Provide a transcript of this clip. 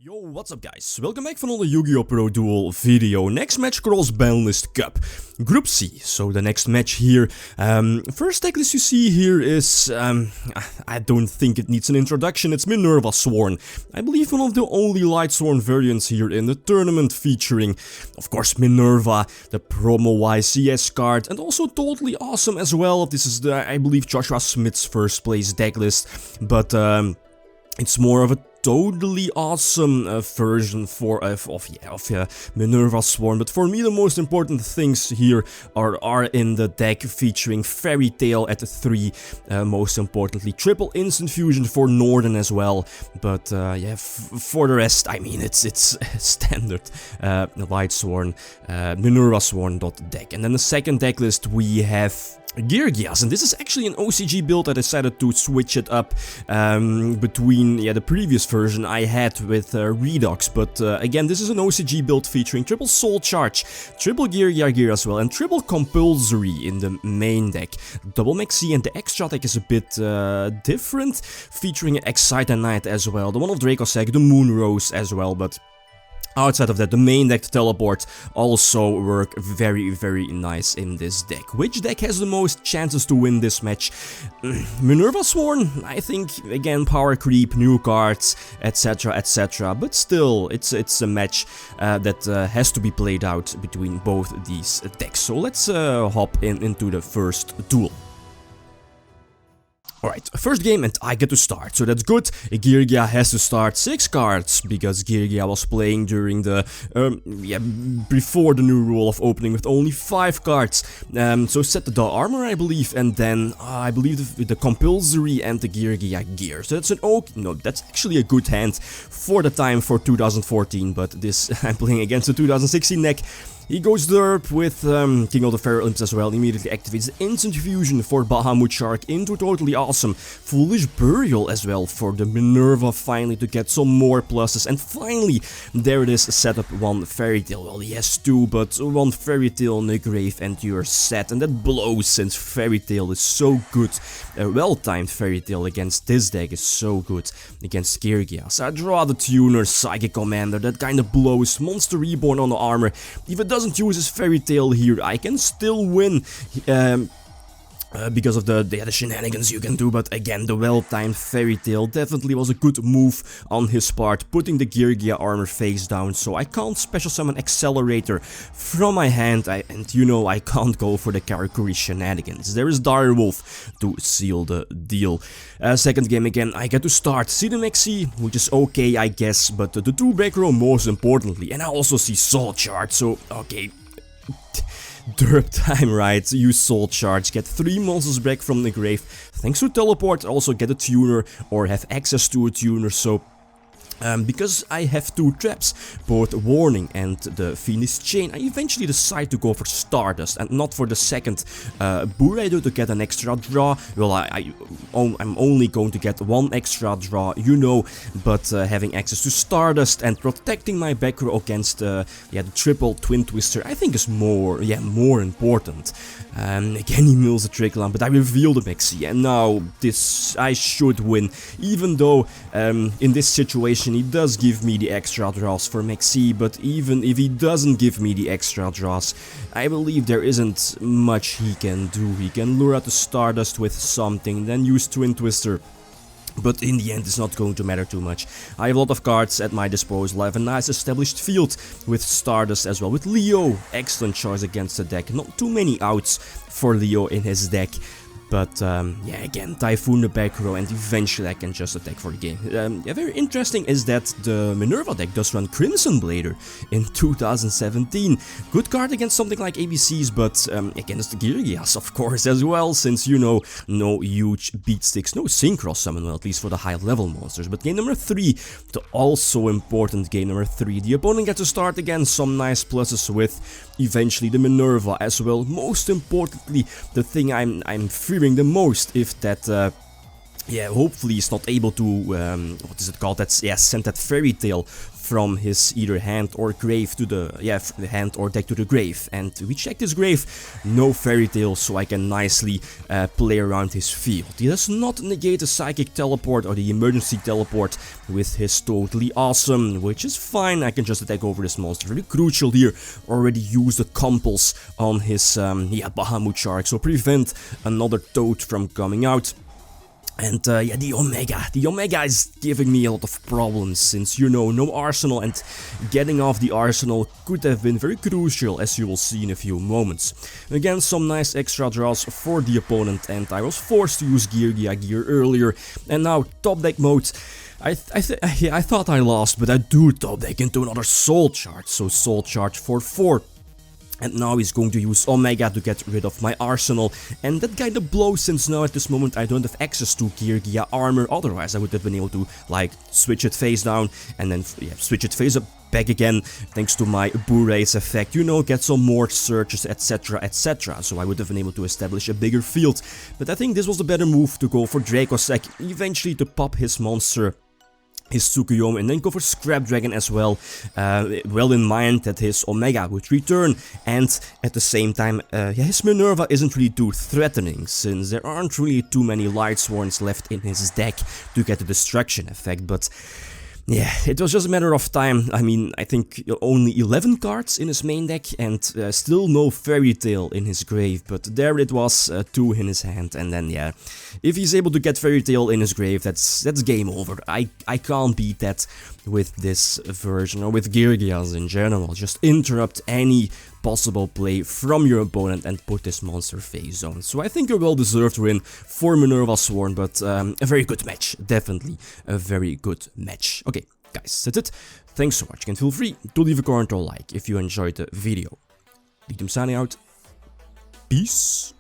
Yo, what's up guys? Welcome back for another YgoPro duel video. Next match, Cross-Banlist Cup. Group C, so the next match here. First deck list you see here is, I don't think it needs an introduction, it's Minervasworn. I believe one of the only Lightsworn variants here in the tournament, featuring, of course, Minerva, the promo YCS card, and also totally awesome as well. This is the, I believe, Joshua Smith's first place deck list, but it's more of a totally awesome version of Minervasworn. But for me, the most important things here are in the deck, featuring Fairy Tail at the 3, most importantly, triple instant fusion for Northern as well. But yeah, for the rest, I mean, it's standard Lightsworn, Minervasworn.dek. And then the second deck list we have Geargias, and this is actually an OCG build. I decided to switch it up between the previous version I had with Redux, but again, this is an OCG build featuring triple Soul Charge, triple Geargia gear as well, and triple Compulsory in the main deck. Double Maxi, and the extra deck is a bit different, featuring Excite and Knight as well, the one of Dracossack, the Moon Rose as well, but outside of that, the main deck teleport also work very, very nice in this deck. Which deck has the most chances to win this match? Minervasworn, I think, again, power creep, new cards, etc, etc. But still, it's a match that has to be played out between both these decks. So let's hop into the first duel. Alright, first game and I get to start, so that's good. Geargia has to start 6 cards, because Geargia was playing during the, before the new rule of opening with only 5 cards. So set the armor, I believe, and then I believe the compulsory and the Geargia gear. So that's that's actually a good hand for the time for 2014, but this, I'm playing against the 2016 deck. He goes derp with King of the Feral Imps as well, immediately activates Instant Fusion for Bahamut Shark into totally awesome Foolish Burial as well for the Minerva, finally to get some more pluses. And finally, there it is, set up one Fairy Tail. Well, he has 2, but one Fairy Tail in the grave and you're set. And that blows, since Fairy Tail is so good. A well-timed Fairy Tail against this deck is so good against Geargias. I draw the Tuner, Psychic Commander, that kind of blows. Monster Reborn on the armor. If it doesn't use his Fairy Tail here, I can still win because of the shenanigans you can do. But again, the well-timed Fairy Tail definitely was a good move on his part, putting the Geargia armor face down, so I can't special summon Accelerator from my hand, and you know I can't go for the Karakuri shenanigans. There is Direwolf to seal the deal. Second game again, I get to start. See the Maxi, which is okay, I guess, but the 2 back row most importantly, and I also see Soul Charge, so okay. Derp time, right? Use Soul Charge, get 3 monsters back from the grave. Thanks to teleport, also get a tuner or have access to a tuner, so because I have 2 traps, both Warning and the Phoenix Chain, I eventually decide to go for Stardust and not for the second Buraido to get an extra draw. Well, I'm only going to get 1 extra draw, you know, but having access to Stardust and protecting my back row against the triple Twin Twister, I think is more important. Again, he mills a Trick Lamp, but I reveal the Maxi, and now this I should win, even though in this situation he does give me the extra draws for Maxi. But even if he doesn't give me the extra draws, I believe there isn't much he can do. He can lure out the Stardust with something, then use Twin Twister. But in the end, it's not going to matter too much. I have a lot of cards at my disposal. I have a nice established field with Stardust as well. With Leo, excellent choice against the deck. Not too many outs for Leo in his deck. But yeah, again, Typhoon the back row, and eventually I can just attack for the game. Yeah, very interesting is that the Minerva deck does run Crimson Blader in 2017. Good card against something like ABCs, but against the Geargias, of course, as well, since, you know, no huge beat sticks, no Synchro summon, well, at least for the high level monsters. But game number 3, the also important game number 3, the opponent gets to start again, some nice pluses with eventually the Minerva as well. Most importantly, the thing I'm fearing the most, if that hopefully is not able to what is it called, send that Fairy Tail from his either hand or grave to the, the hand or deck to the grave. And we checked his grave, no Fairy Tail, so I can nicely play around his field. He does not negate the Psychic Teleport or the Emergency Teleport with his Totally Awesome, which is fine. I can just attack over this monster. Very crucial here. Already use the Compulse on his Bahamut Shark, so prevent another Toad from coming out. And yeah, the Omega is giving me a lot of problems, since, you know, no Arsenal, and getting off the Arsenal could have been very crucial, as you will see in a few moments. Again, some nice extra draws for the opponent, and I was forced to use Geargia gear earlier. And now, top deck mode. I thought I lost, but I do top deck into another Soul Charge, so Soul Charge for 4. And now he's going to use Omega to get rid of my Arsenal, and that kinda blows, since now at this moment I don't have access to Geargia armor. Otherwise I would have been able to, like, switch it face down and then switch it face up back again, thanks to my Bourre's effect, you know, get some more searches, etc, etc, so I would have been able to establish a bigger field. But I think this was the better move, to go for Dracossack, eventually to pop his monster, his Tsukuyomi, and then go for Scrap Dragon as well, well in mind that his Omega would return, and at the same time, his Minerva isn't really too threatening, since there aren't really too many Lightsworns left in his deck to get the destruction effect. But yeah, it was just a matter of time. I mean, I think only 11 cards in his main deck, and still no Fairy Tail in his grave, but there it was, 2 in his hand. And then, yeah, if he's able to get Fairy Tail in his grave, that's game over. I can't beat that with this version, or with Geargias in general. Just interrupt any possible play from your opponent and put this monster face down. So I think a well-deserved win for Minervasworn, but a very good match. Definitely a very good match. Okay, guys, that's it. Thanks so much, and feel free to leave a comment or like if you enjoyed the video. Lithium signing out. Peace.